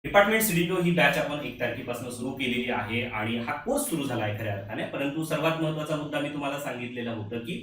Department CDPO ही batch आपण 1 तारखेपासून सुरू केलेली आहे आणि हा कोर्स सुरू झाला आहे खऱ्या अर्थाने. परंतु सर्वात महत्त्वाचा मुद्दा मी तुम्हाला सांगितलेलं होतं की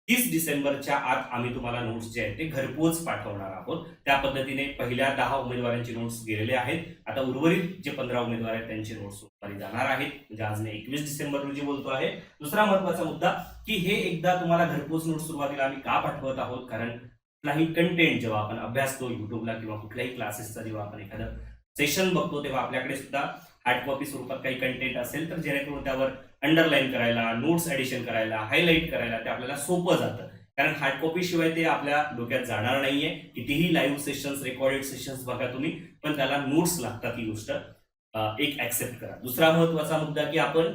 30 डिसेंबरच्या आत आम्ही तुम्हाला नोट्स जे आहेत ते घरपोच पाठवणार आहोत. त्या पद्धतीने पहिल्या 10 उमेदवारांची नोट्स गेलेले आहेत. आता उर्वरित जे 15 उमेदवार आहेत त्यांची नोट्स सोमवारी जाणार आहेत. म्हणजे आज मी 21 डिसेंबर रोजी बोलतो आहे. दुसरा महत्त्वाचा मुद्दा की हे एकदा तुम्हाला घरपोच नोट्स सुरुवातीला आम्ही का पाठवत आहोत, कारण कुठलाही कंटेंट जेव्हा आपण अभ्यासतो युट्यूबला किंवा कुठल्याही क्लासेसचा जेव्हा आपण एखादं सेशन बघतो तेव्हा आपल्याकडे सुद्धा हार्ड कॉपी स्वरूपात काही कंटेंट असेल तर जेणेकरून त्यावर अंडरलाईन करायला, नोट्स ॲडिशन करायला, हायलाईट करायला ते आपल्याला सोपं जातं. कारण हार्ड कॉपी शिवाय ते आपल्या डोक्यात जाणार नाहीये. कितीही लाईव्ह सेशन्स, रेकॉर्डेड सेशन्स बघा तुम्ही, पण त्याला नोट्स लागतात. ही गोष्ट एक ऍक्सेप्ट करा. दुसरा महत्त्वाचा मुद्दा की आपण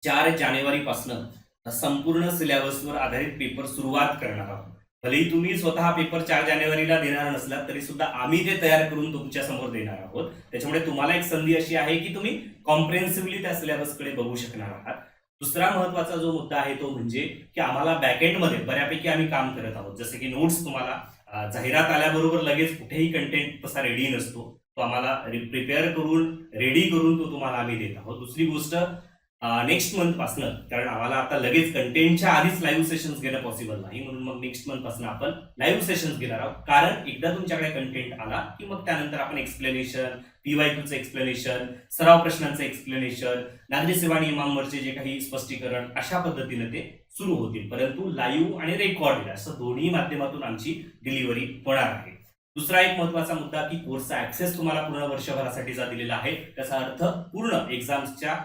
4 जानेवारीपासून संपूर्ण सिलेबसवर आधारित पेपर सुरुवात करणार आहोत. भलेही तुम्ही स्वतः पेपर 4 जानेवारीला देणार नसलात तरी सुद्धा आम्ही ते तयार करून तुमच्या समोर देणार आहोत. त्याच्यामुळे तुम्हाला एक संधी अशी आहे की तुम्ही कॉम्प्रिहेन्सिव्हली त्या सिलेबसकडे बघू शकणार आहात. दुसरा महत्त्वाचा जो मुद्दा आहे तो म्हणजे की आम्हाला बॅकएंडमध्ये बऱ्यापैकी आम्ही काम करत आहोत. जसे की नोट्स तुम्हाला जाहिरात आल्याबरोबर लगेच कुठेही कंटेंट तसा रेडी नसतो. तो आम्हाला प्रिपेअर करून रेडी करून तो तुम्हाला आम्ही देत आहोत. दुसरी गोष्ट नेक्स्ट मंथ पासून, कारण आम्हाला आता लगेच कंटेंटच्या आधीच लाईव्ह सेशन्स घेणं पॉसिबल नाही, म्हणून मग नेक्स्ट मंथ पासून आपण लाईव्ह सेशन्स घेणार आहोत. कारण एकदा तुमच्याकडे कंटेंट आला की मग त्यानंतर आपण एक्सप्लेनेशन, पीवायक्यूचं एक्सप्लेनेशन, सराव प्रश्नांचं एक्सप्लेनेशन, नागरी सेवा नियमांवरचे जे काही स्पष्टीकरण, अशा पद्धतीने ते सुरू होतील. परंतु लाईव्ह आणि रेकॉर्डेड असं दोन्ही माध्यमातून आमची डिलिव्हरी होणार आहे. दुसरा एक महत्त्वाचा मुद्दा की कोर्सचा ऍक्सेस तुम्हाला पूर्ण वर्षभरासाठीचा दिलेला आहे. त्याचा अर्थ पूर्ण एक्झाम्सच्या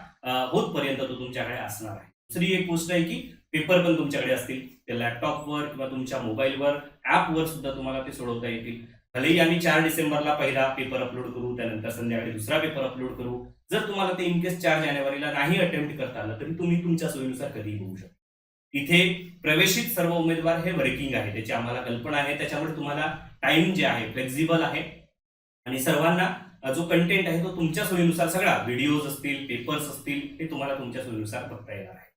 होतपर्यंत तो तुमच्याकडे असणार आहे. दुसरी एक गोष्ट आहे की पेपर पण तुमच्याकडे असतील. ते लॅपटॉपवर किंवा तुमच्या मोबाईलवर, ॲपवर सुद्धा तुम्हाला ते सोडवता येतील. भलेही आम्ही 4 डिसेंबरला पहिला पेपर अपलोड करू, त्यानंतर संध्याकाळी दुसरा पेपर अपलोड करू. जर तुम्हाला ते इनकेस 4 जानेवारीला नाही अटेम्प्ट करता आलं तरी तुम्ही तुमच्या सोयीनुसार कधीही होऊ शकता. इथे प्रवेशित सर्व उमेदवार हे वर्किंग आहे, त्याची आम्हाला कल्पना आहे. त्याच्यामुळे तुम्हाला टाइम जे आहे फ्लेक्झिबल आहे आणि सर्वांना जो कंटेंट आहे तो तुमच्या सोयीनुसार, सगळा व्हिडिओज असतील, पेपर्स असतील, ते तुम्हाला तुमच्या सोयीनुसार बघता येणार आहे.